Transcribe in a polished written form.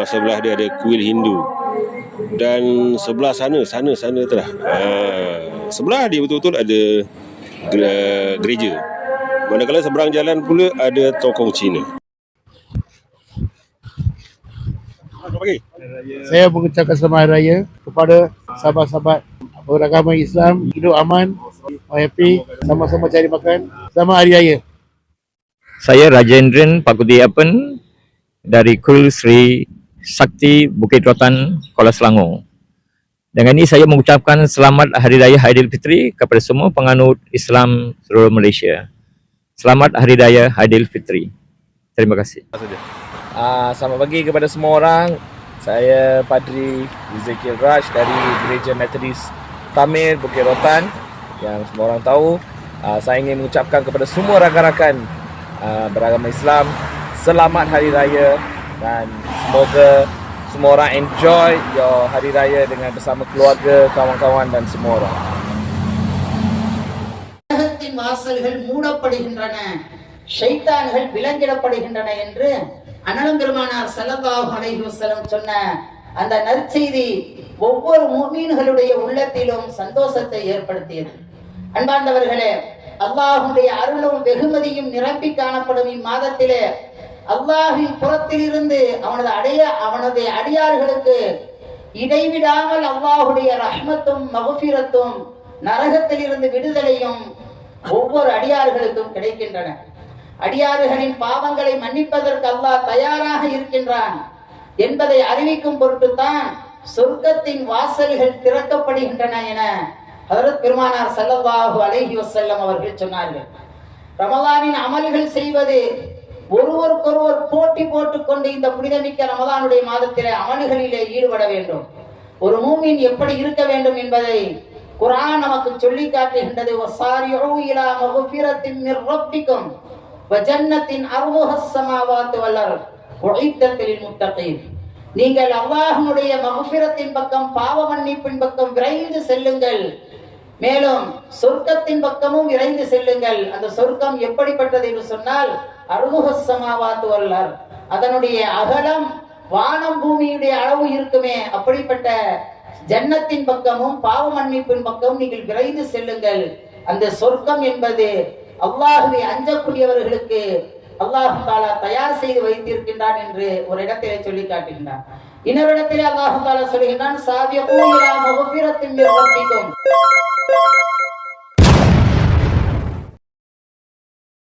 Sebelah dia ada kuil Hindu. Dan sebelah sana tu lah. Sebelah dia betul-betul ada gereja. Manakala seberang jalan pula ada tokong Cina. Saya mengucapkan selamat hari raya kepada sahabat-sahabat beragama Islam. Hidup aman, happy, sama-sama cari makan. Selamat hari raya. Saya Rajendran Pakudiapan dari Kuil Sri Sakti Bukit Rotan, Kuala Selangor. Dengan ini saya mengucapkan selamat Hari Raya Aidilfitri kepada semua penganut Islam seluruh Malaysia. Selamat Hari Raya Aidilfitri. Terima kasih. Selamat pagi kepada semua orang. Saya Padri Ezekiel Raj dari Gereja Methodis Tamir Bukit Rotan. Yang semua orang tahu, saya ingin mengucapkan kepada semua rakan-rakan beragama Islam selamat Hari Raya, dan semoga semua orang enjoy your Hari Raya dengan bersama keluarga, kawan-kawan dan semua orang. உலகத்தின் வாசல்கள் மூடப்படுகின்றன, ஷைத்தான்கள் விலங்கிடப்படுகின்றன என்று அண்ணலம் பெருமானார் ஸல்லல்லாஹு அலைஹி வஸல்லம் சொன்ன அந்த நற்செய்தி ஒவ்வொரு முஃமின்களுடைய உள்ளத்திலும் சந்தோஷத்தை ஏற்படுத்தியது. அன்பார்ந்தவர்களே, அல்லாஹ்வுடைய அருளும் வெகுமதியும் நிரம்பி காணப்படும் இம்மாதத்திலே அல்லாஹ்வின் புறத்திலிருந்து அவனது அடியார்களுக்கு இடைவிடாமல் அல்லாஹ்வுடைய ரஹ்மத்தும் மக்ஃபிரத்தும் நரகத்திலிருந்து விடுதலையும் ஒவ்வொரு அடியார்களுக்கும் கிடைக்கின்றன. அடியார்களின் பாவங்களை மன்னிப்பதற்கு அல்லாஹ் தயாராக இருக்கின்றான் என்பதை அறிவிக்கும் பொருட்டுத்தான் சொர்க்கத்தின் வாசல்கள் திறக்கப்படுகின்றன என ஹஜ்ரத் பெருமானார் ஸல்லல்லாஹு அலைஹி வஸல்லம் அவர்கள் சொன்னார்கள். ரமலானின் அமல்கள் செய்வது ஒருவருக்கொருவர் போட்டி போட்டுக்கொண்டு இந்த புனிதமிக்க ரமலானுடைய மாதத்திலே அமல்களிலே ஈடுபட வேண்டும். ஒரு மூமின் எப்படி இருக்க வேண்டும் என்பதை குர்ஆன் நமக்கு சொல்லி காட்டுகின்றது. வஸாரிஉ இலா மக்ஃபிரத்தின் மிர் ரப்பிக்கும் வ ஜன்னத்தின் அர்துஹஸ் ஸமாவாத்து வல் அர்த் உஇத்தத் லில் முத்தகீன். நீங்கள் அல்லாஹ்வுடைய மக்ஃபிரத்தின் பக்கம், பாவ மன்னிப்பின் பக்கம் விரைந்து செல்லுங்கள், மேலும் சொர்க்கத்தின் பக்கமும் விரைந்து செல்லுங்கள். அந்த சொர்க்கம் எப்படிப்பட்டது என்று சொன்னால் அர்துஹஸ் ஸமாவாத்து வல் அர்த், அதனுடைய அகலம் வானம் பூமியுடைய அளவு இருக்குமே, அப்படிப்பட்ட ஜன்னத்தின் பக்கமும் பாவ மன்னிப்பின் பக்கமும் நீங்கள் விரைந்து செல்லுங்கள். அந்த சொர்க்கம் என்பது அல்லாஹ்வை அஞ்சக்கூடியவர்களுக்கு அல்லாஹ் தஆலா தயார் செய்து வைத்திருக்கின்றான் என்று ஒரு இடத்திலே சொல்லி காட்டுகின்றான். இன்னொரு இடத்திலே அல்லாஹ் தஆலா சொல்கிறான், சாபிகூ இலா மக்ஃபிரத்தின் மிர் ரப்பிக்கும்